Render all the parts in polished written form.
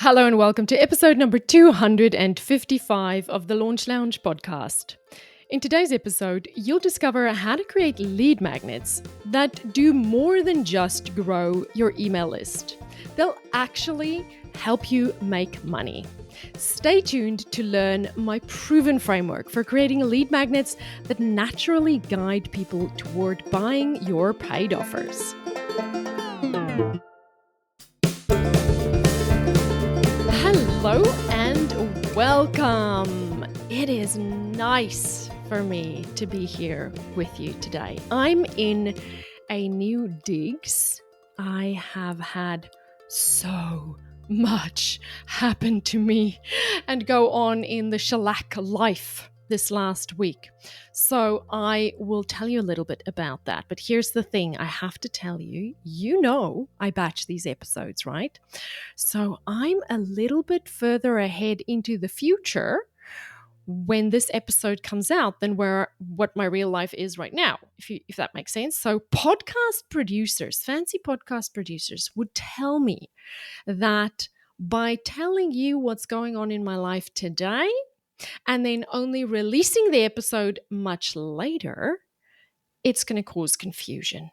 Hello and welcome to episode number 255 of the Launch Lounge podcast. In today's episode, you'll discover how to create lead magnets that do more than just grow your email list. They'll actually help you make money. Stay tuned to learn my proven framework for creating lead magnets that naturally guide people toward buying your paid offers. Hello and welcome. It is nice for me to be here with you today. I'm in a new digs. I have had so much happen to me and go on in the shellac life this last week. So I will tell you a little bit about that. But here's the thing I have to tell you, I batch these episodes, right? So I'm a little bit further ahead into the future when this episode comes out than what my real life is right now, if that makes sense. So fancy podcast producers would tell me that by telling you what's going on in my life today and then only releasing the episode much later, it's going to cause confusion.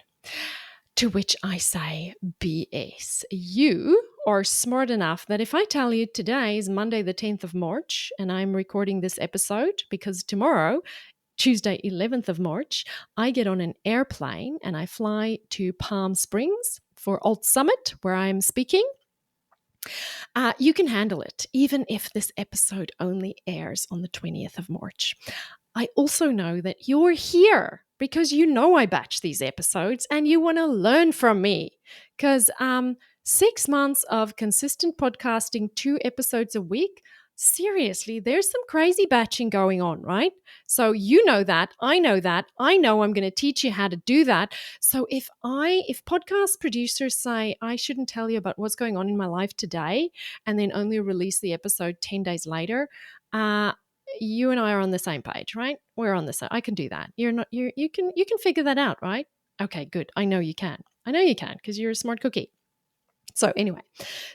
To which I say, BS. You are smart enough that if I tell you today is Monday the 10th of March and I'm recording this episode because tomorrow, Tuesday 11th of March, I get on an airplane and I fly to Palm Springs for Alt Summit where I'm speaking. You can handle it, even if this episode only airs on the 20th of March. I also know that you're here because you know I batch these episodes and you want to learn from me. Because 6 months of consistent podcasting, 2 episodes a week, seriously, there's some crazy batching going on, right? So you know that, I know I'm going to teach you how to do that. So if podcast producers say I shouldn't tell you about what's going on in my life today and then only release the episode 10 days later, you and I are on the same page, right? We're on the same. I can do that. You can figure that out, right? Okay, good. I know you can because you're a smart cookie. So anyway,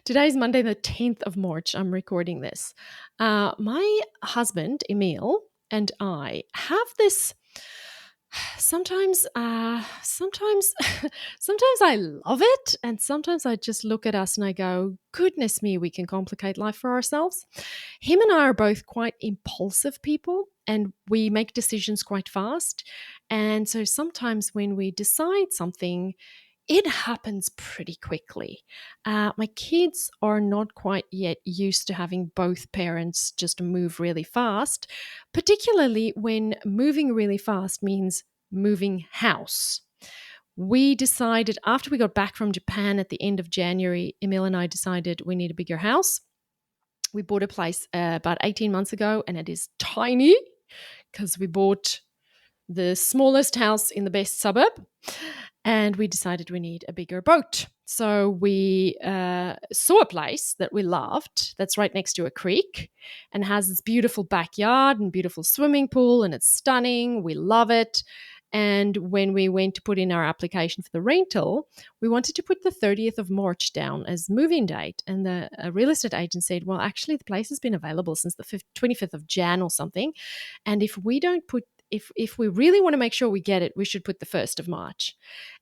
today's Monday, the 10th of March. I'm recording this. My husband, Emil, and I have this sometimes I love it. And sometimes I just look at us and I go, goodness me, we can complicate life for ourselves. Him and I are both quite impulsive people and we make decisions quite fast. And so sometimes when we decide something, it happens pretty quickly. My kids are not quite yet used to having both parents just move really fast, particularly when moving really fast means moving house. We decided after we got back from Japan at the end of January, Emil and I decided we need a bigger house. We bought a place about 18 months ago and it is tiny because we bought the smallest house in the best suburb. And we decided we need a bigger boat. So we saw a place that we loved that's right next to a creek and has this beautiful backyard and beautiful swimming pool, and it's stunning. We love it. And when we went to put in our application for the rental, we wanted to put the 30th of March down as move-in date. And the real estate agent said, well, actually, the place has been available since the 25th of Jan or something. And if we don't put if we really want to make sure we get it, we should put the 1st of March.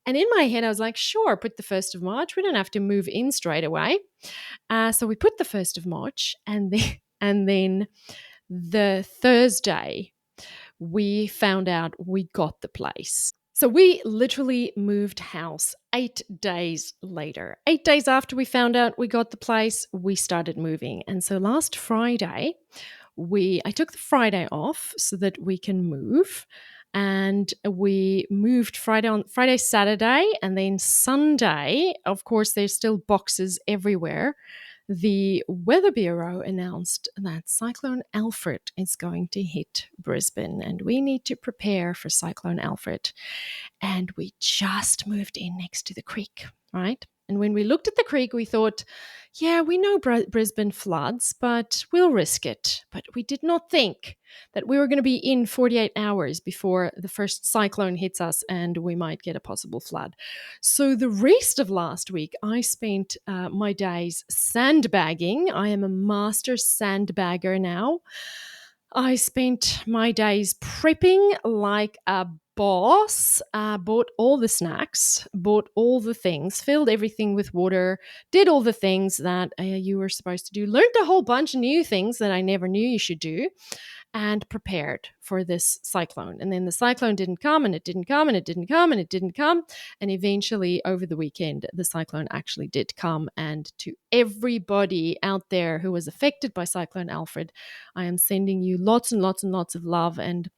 And in my head, I was like, sure, put the 1st of March. We don't have to move in straight away. So we put the 1st of March. And then the Thursday, we found out we got the place. So we literally moved house 8 days later. 8 days after we found out we got the place, we started moving. And so last Friday, I took the Friday off so that we can move, and we moved Friday, Saturday, and then Sunday. Of course, there's still boxes everywhere. The Weather Bureau announced that Cyclone Alfred is going to hit Brisbane, and we need to prepare for Cyclone Alfred. And we just moved in next to the creek, right? And when we looked at the creek, we thought, yeah, we know Brisbane floods, but we'll risk it. But we did not think that we were going to be in 48 hours before the first cyclone hits us and we might get a possible flood. So the rest of last week, I spent my days sandbagging. I am a master sandbagger now. I spent my days prepping like a boss, bought all the snacks, bought all the things, filled everything with water, did all the things that you were supposed to do, learned a whole bunch of new things that I never knew you should do, and prepared for this cyclone. And then the cyclone didn't come, and it didn't come, and it didn't come, and it didn't come. And eventually, over the weekend, the cyclone actually did come. And to everybody out there who was affected by Cyclone Alfred, I am sending you lots and lots and lots of love, and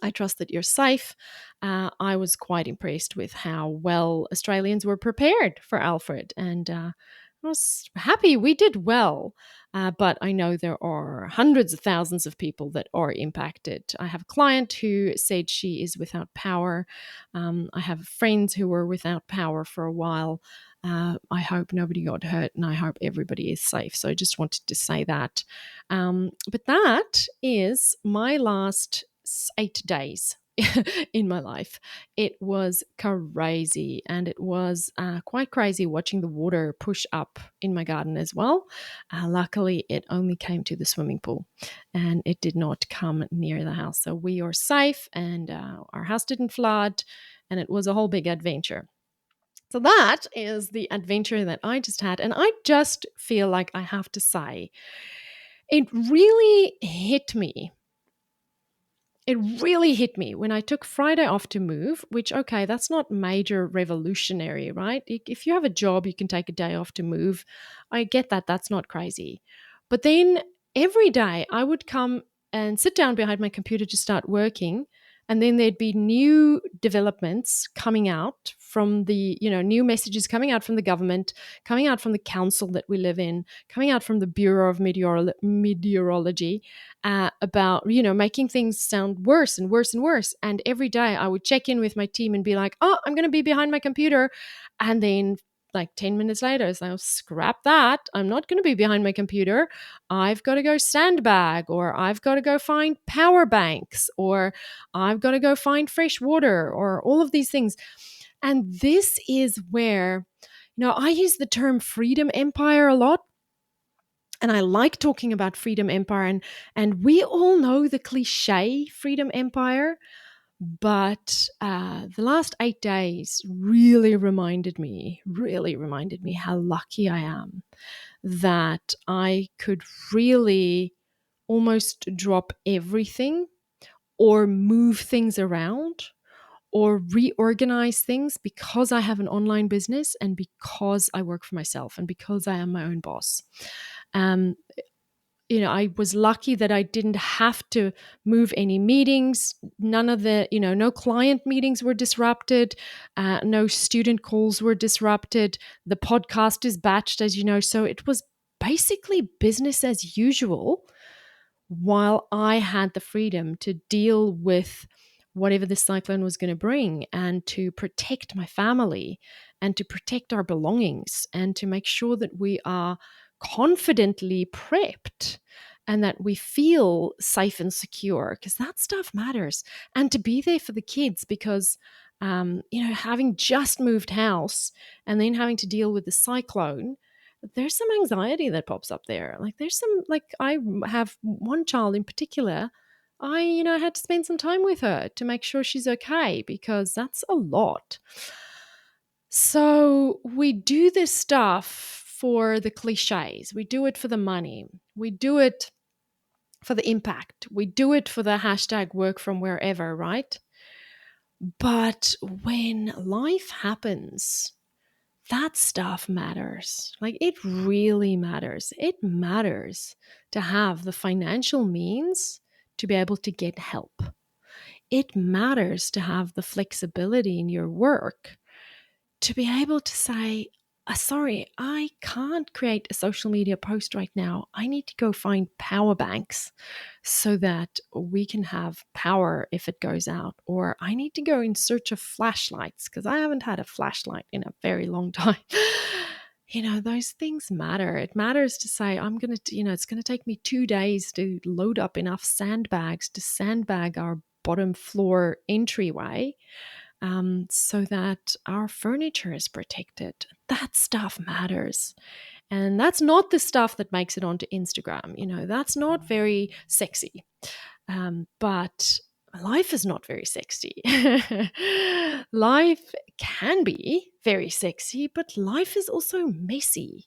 I trust that you're safe. I was quite impressed with how well Australians were prepared for Alfred, and I was happy we did well. But I know there are hundreds of thousands of people that are impacted. I have a client who said she is without power. I have friends who were without power for a while. I hope nobody got hurt, and I hope everybody is safe. So I just wanted to say that. But that is my last 8 days in my life. It was crazy, and it was quite crazy watching the water push up in my garden as well. Luckily, it only came to the swimming pool, and it did not come near the house. So we are safe, and our house didn't flood, and it was a whole big adventure. So that is the adventure that I just had, and I just feel like I have to say, it really hit me. It really hit me when I took Friday off to move, which, okay, that's not major revolutionary, right? If you have a job, you can take a day off to move. I get that. That's not crazy. But then every day I would come and sit down behind my computer to start working. And then there'd be new developments coming out from the, new messages coming out from the government, coming out from the council that we live in, coming out from the Bureau of Meteorology, about, making things sound worse and worse and worse. And every day I would check in with my team and be like, oh, I'm going to be behind my computer. And then like 10 minutes later, so scrap that. I'm not going to be behind my computer. I've got to go sandbag, or I've got to go find power banks, or I've got to go find fresh water, or all of these things. And this is where, I use the term freedom empire a lot. And I like talking about freedom empire, and we all know the cliche freedom empire, but the last 8 days really reminded me how lucky I am that I could really almost drop everything, or move things around, or reorganize things, because I have an online business, and because I work for myself, and because I am my own boss. Um, I was lucky that I didn't have to move any meetings. None of the, no client meetings were disrupted. No student calls were disrupted. The podcast is batched, as you know. So it was basically business as usual, while I had the freedom to deal with whatever the cyclone was going to bring, and to protect my family, and to protect our belongings, and to make sure that we are confidently prepped, and that we feel safe and secure, because that stuff matters. And to be there for the kids, because having just moved house and then having to deal with the cyclone, there's some anxiety that pops up there. Like there's some, like I have one child in particular, I had to spend some time with her to make sure she's okay, because that's a lot. So we do this stuff for the cliches. We do it for the money. We do it for the impact. We do it for the hashtag work from wherever, right? But when life happens, that stuff matters. Like it really matters. It matters to have the financial means to be able to get help. It matters to have the flexibility in your work to be able to say, sorry, I can't create a social media post right now. I need to go find power banks so that we can have power if it goes out. Or I need to go in search of flashlights because I haven't had a flashlight in a very long time. Those things matter. It matters to say, it's going to take me 2 days to load up enough sandbags to sandbag our bottom floor entryway, so that our furniture is protected. That stuff matters. And that's not the stuff that makes it onto Instagram. That's not very sexy. But life is not very sexy. Life can be very sexy, but life is also messy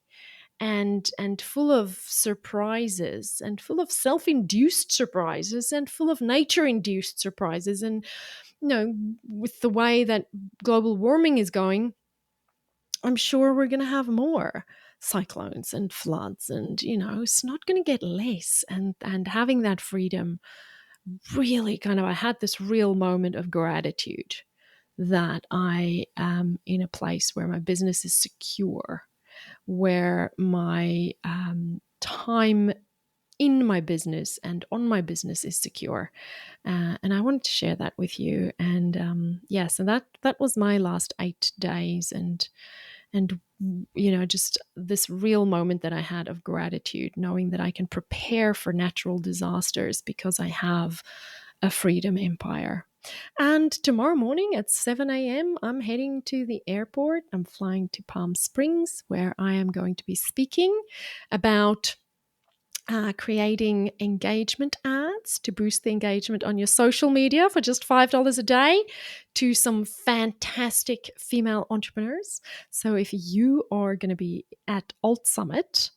and full of surprises and full of self-induced surprises and full of nature-induced surprises. And with the way that global warming is going, I'm sure we're going to have more cyclones and floods, and it's not going to get less. And having that freedom, really I had this real moment of gratitude that I am in a place where my business is secure, where my time in my business and on my business is secure. And I wanted to share that with you. And so that was my last 8 days. And just this real moment that I had of gratitude, knowing that I can prepare for natural disasters because I have a freedom empire. And tomorrow morning at 7 a.m., I'm heading to the airport. I'm flying to Palm Springs, where I am going to be speaking about creating engagement ads to boost the engagement on your social media for just $5 a day to some fantastic female entrepreneurs. So if you are going to be at Alt Summit,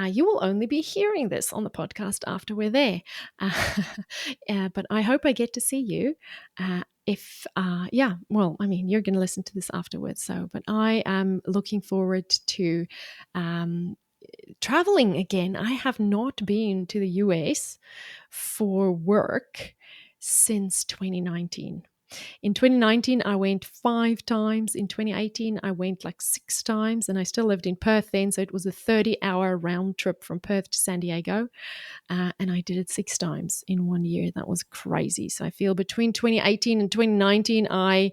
you will only be hearing this on the podcast after we're there. But I hope I get to see you. You're going to listen to this afterwards. But I am looking forward to traveling again. I have not been to the US for work since 2019. In 2019, I went 5 times. In 2018, I went like 6 times, and I still lived in Perth then. So it was a 30-hour round trip from Perth to San Diego. And I did it 6 times in 1 year. That was crazy. So I feel between 2018 and 2019, I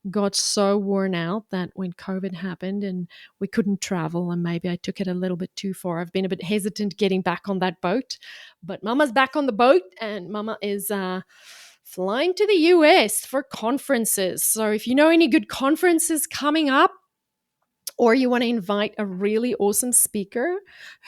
got so worn out that when COVID happened and we couldn't travel, and maybe I took it a little bit too far. I've been a bit hesitant getting back on that boat, but Mama's back on the boat, and Mama is flying to the US for conferences. So if you know any good conferences coming up, or you want to invite a really awesome speaker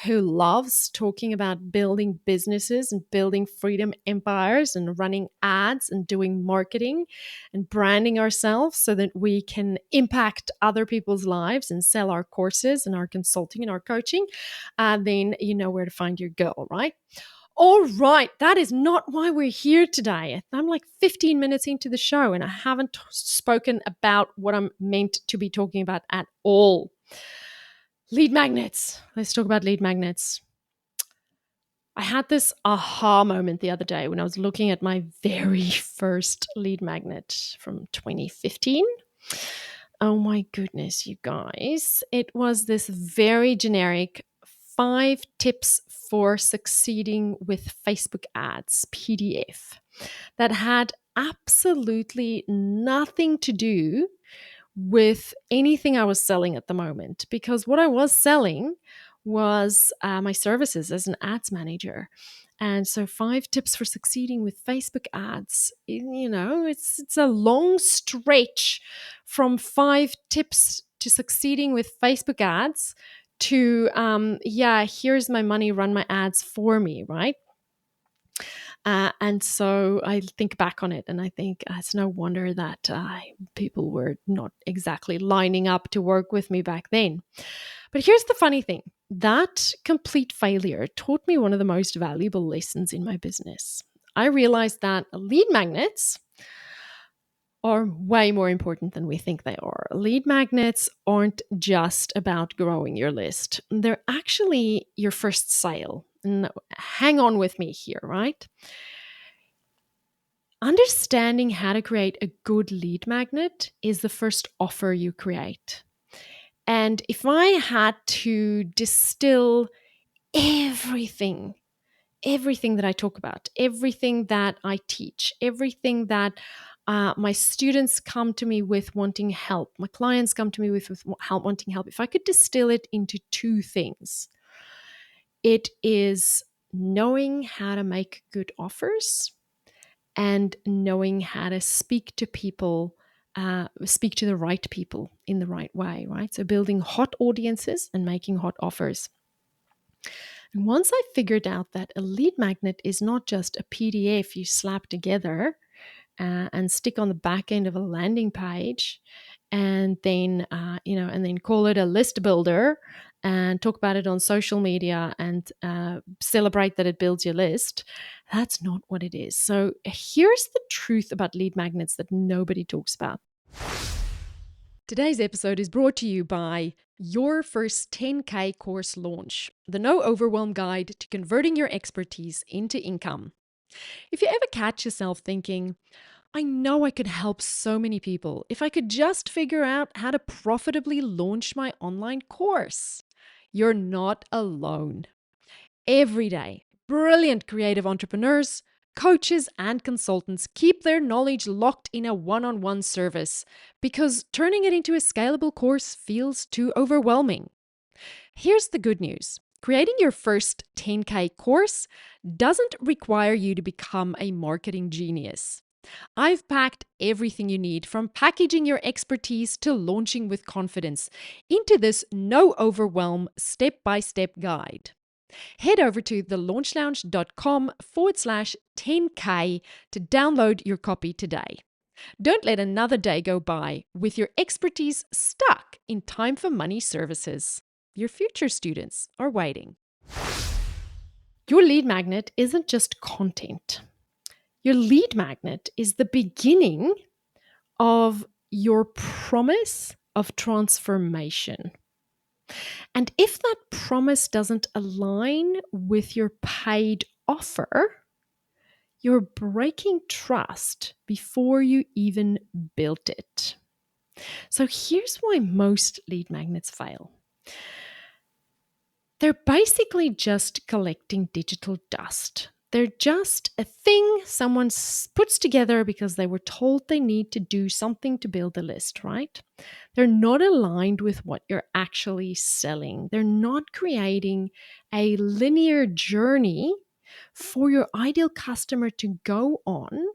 who loves talking about building businesses and building freedom empires and running ads and doing marketing and branding ourselves so that we can impact other people's lives and sell our courses and our consulting and our coaching, then you know where to find your girl, right? All right, that is not why we're here today. I'm like 15 minutes into the show and I haven't spoken about what I'm meant to be talking about at all. Lead magnets. Let's talk about lead magnets. I had this aha moment the other day when I was looking at my very first lead magnet from 2015. Oh my goodness, you guys. It was this very generic 5 tips for succeeding with Facebook ads PDF that had absolutely nothing to do with anything I was selling at the moment, because what I was selling was my services as an ads manager. And so 5 tips for succeeding with Facebook ads, it's a long stretch from 5 tips to succeeding with Facebook ads to, here's my money, run my ads for me, right? And so I think back on it and I think it's no wonder that people were not exactly lining up to work with me back then. But here's the funny thing. That complete failure taught me one of the most valuable lessons in my business. I realized that lead magnets are way more important than we think they are. Lead magnets aren't just about growing your list. They're actually your first sale. And hang on with me here, right? Understanding how to create a good lead magnet is the first offer you create. And if I had to distill everything, everything that I talk about, everything that I teach, everything that my students come to me with wanting help, my clients come to me with help, wanting help, if I could distill it into two things, it is knowing how to make good offers and knowing how to speak to people, speak to the right people in the right way, right? So building hot audiences and making hot offers. And once I figured out that a lead magnet is not just a PDF you slap together and stick on the back end of a landing page, and then and then call it a list builder and talk about it on social media and celebrate that it builds your list. That's not what it is. So here's the truth about lead magnets that nobody talks about. Today's episode is brought to you by Your First 10K Course Launch, the no overwhelm guide to converting your expertise into income. If you ever catch yourself thinking, I know I could help so many people if I could just figure out how to profitably launch my online course, you're not alone. Every day, brilliant creative entrepreneurs, coaches, and consultants keep their knowledge locked in a one-on-one service because turning it into a scalable course feels too overwhelming. Here's the good news. Creating your first 10K course doesn't require you to become a marketing genius. I've packed everything you need from packaging your expertise to launching with confidence into this no overwhelm step-by-step guide. Head over to thelaunchlounge.com/10K to download your copy today. Don't let another day go by with your expertise stuck in time for money services. Your future students are waiting. Your lead magnet isn't just content. Your lead magnet is the beginning of your promise of transformation. And if that promise doesn't align with your paid offer, you're breaking trust before you even built it. So here's why most lead magnets fail. They're basically just collecting digital dust. They're just a thing someone puts together because they were told they need to do something to build a list, right? They're not aligned with what you're actually selling. They're not creating a linear journey for your ideal customer to go on,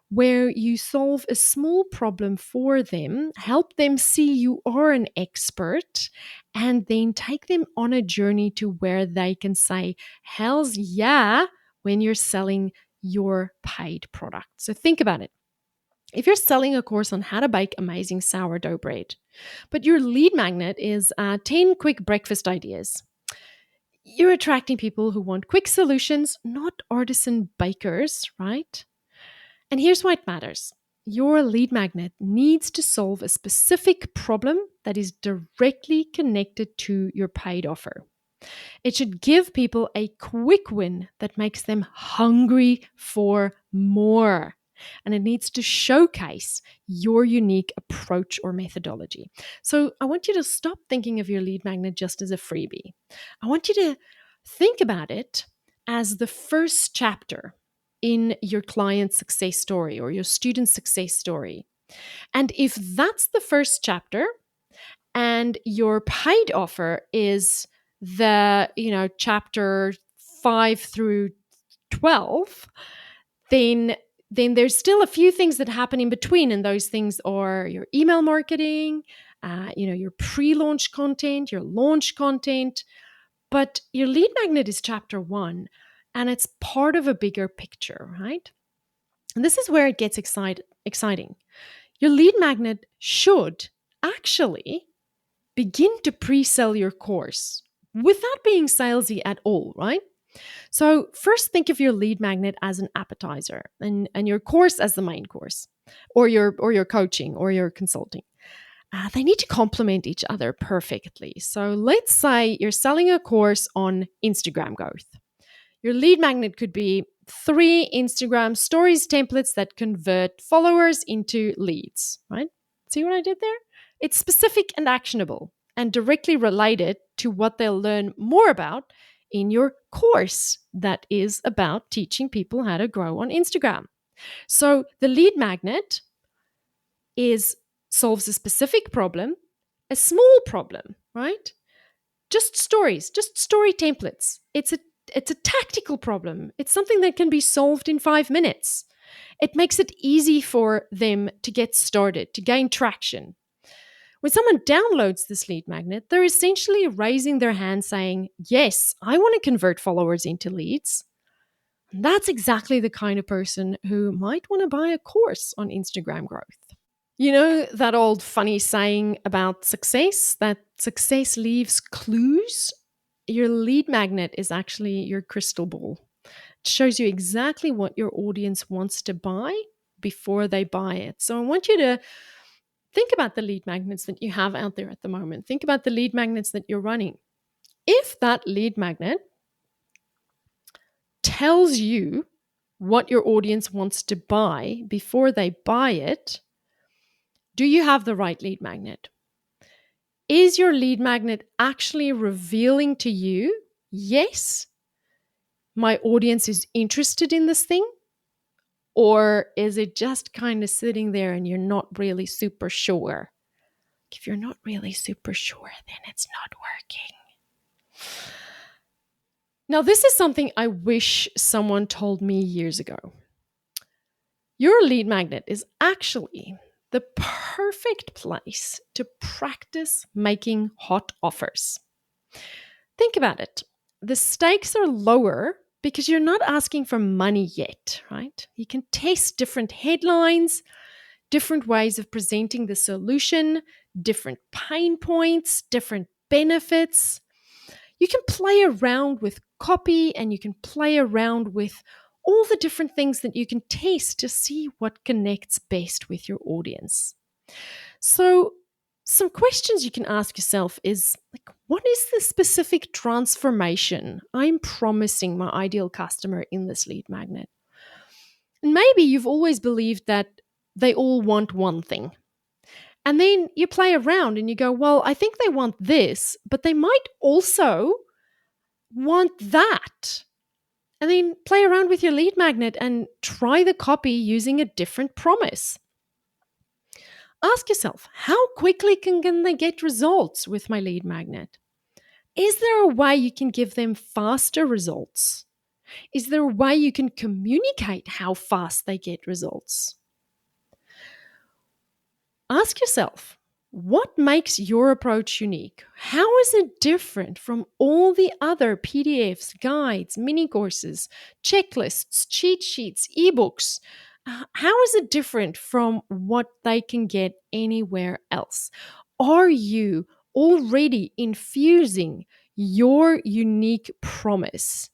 where you solve a small problem for them, help them see you are an expert, and then take them on a journey to where they can say, hells yeah, when you're selling your paid product. So think about it. If you're selling a course on how to bake amazing sourdough bread, but your lead magnet is 10 quick breakfast ideas, you're attracting people who want quick solutions, not artisan bakers, right? And here's why it matters. Your lead magnet needs to solve a specific problem that is directly connected to your paid offer. It should give people a quick win that makes them hungry for more. And it needs to showcase your unique approach or methodology. So I want you to stop thinking of your lead magnet just as a freebie. I want you to think about it as the first chapter in your client's success story or your student's success story. And if that's the first chapter and your paid offer is the, chapter 5 through 12, then there's still a few things that happen in between, and those things are your email marketing, your pre-launch content, your launch content. But your lead magnet is chapter 1, and it's part of a bigger picture, right? And this is where it gets exciting. Your lead magnet should actually begin to pre-sell your course without being salesy at all, right? So first think of your lead magnet as an appetizer and your course as the main course, or your coaching or your consulting. They need to complement each other perfectly. So let's say you're selling a course on Instagram growth. Your lead magnet could be 3 Instagram stories templates that convert followers into leads, right? See what I did there? It's specific and actionable. and directly relate it to what they'll learn more about in your course that is about teaching people how to grow on Instagram. So the lead magnet solves a specific problem, a small problem, right? Just stories, just story templates. It's a tactical problem. It's something that can be solved in 5 minutes. It makes it easy for them to get started, to gain traction. When someone downloads this lead magnet, they're essentially raising their hand saying, yes, I want to convert followers into leads. And that's exactly the kind of person who might want to buy a course on Instagram growth. You know that old funny saying about success, that success leaves clues? Your lead magnet is actually your crystal ball. It shows you exactly what your audience wants to buy before they buy it. So I want you to think about the lead magnets that you have out there at the moment. Think about the lead magnets that you're running. If that lead magnet tells you what your audience wants to buy before they buy it, do you have the right lead magnet? Is your lead magnet actually revealing to you, yes, my audience is interested in this thing? Or is it just kind of sitting there and you're not really super sure? If you're not really super sure, then it's not working. Now, this is something I wish someone told me years ago. Your lead magnet is actually the perfect place to practice making hot offers. Think about it. The stakes are lower because you're not asking for money yet, right? You can test different headlines, different ways of presenting the solution, different pain points, different benefits. You can play around with copy and you can play around with all the different things that you can test to see what connects best with your audience. So, some questions you can ask yourself is like, what is the specific transformation I'm promising my ideal customer in this lead magnet? And maybe you've always believed that they all want one thing. And then you play around and you go, well, I think they want this, but they might also want that. And then play around with your lead magnet and try the copy using a different promise. Ask yourself, how quickly can they get results with my lead magnet? Is there a way you can give them faster results? Is there a way you can communicate how fast they get results? Ask yourself, what makes your approach unique? How is it different from all the other PDFs, guides, mini courses, checklists, cheat sheets, ebooks? How is it different from what they can get anywhere else? Are you already infusing your unique promise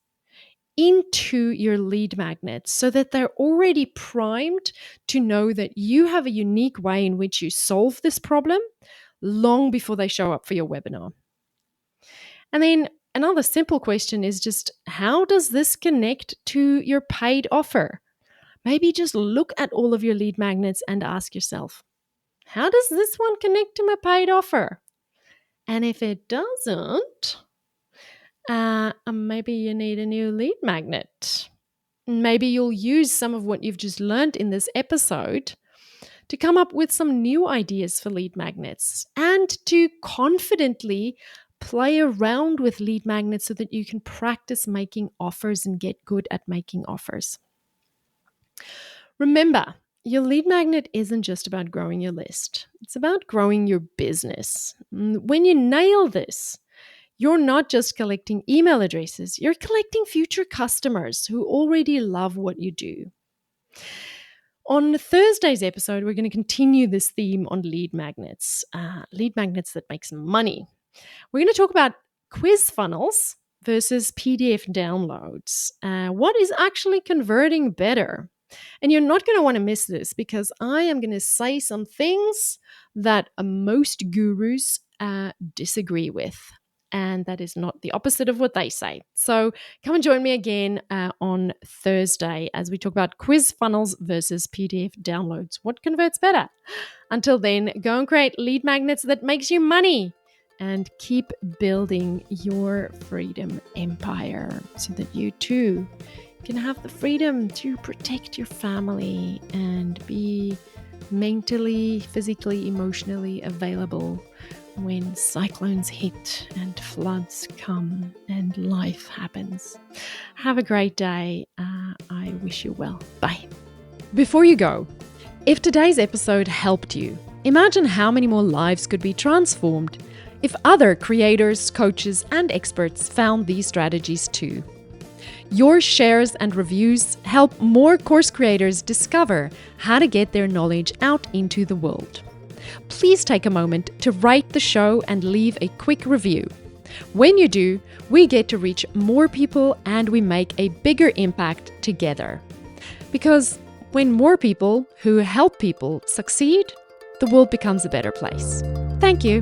into your lead magnets so that they're already primed to know that you have a unique way in which you solve this problem long before they show up for your webinar? And then another simple question is just, how does this connect to your paid offer? Maybe just look at all of your lead magnets and ask yourself, how does this one connect to my paid offer? And if it doesn't, maybe you need a new lead magnet. Maybe you'll use some of what you've just learned in this episode to come up with some new ideas for lead magnets and to confidently play around with lead magnets so that you can practice making offers and get good at making offers. Remember, your lead magnet isn't just about growing your list. It's about growing your business. When you nail this, you're not just collecting email addresses, you're collecting future customers who already love what you do. On Thursday's episode, we're going to continue this theme on lead magnets that make some money. We're going to talk about quiz funnels versus PDF downloads. What is actually converting better? And you're not going to want to miss this because I am going to say some things that most gurus disagree with. And that is not the opposite of what they say. So come and join me again on Thursday as we talk about quiz funnels versus PDF downloads. What converts better? Until then, go and create lead magnets that makes you money. and keep building your freedom empire so that you too can have the freedom to protect your family and be mentally, physically, emotionally available when cyclones hit and floods come and life happens. Have a great day. I wish you well. Bye. Before you go, if today's episode helped you, imagine how many more lives could be transformed if other creators, coaches, and experts found these strategies too. Your shares and reviews help more course creators discover how to get their knowledge out into the world. Please take a moment to rate the show and leave a quick review. When you do, we get to reach more people and we make a bigger impact together. Because when more people who help people succeed, the world becomes a better place. Thank you.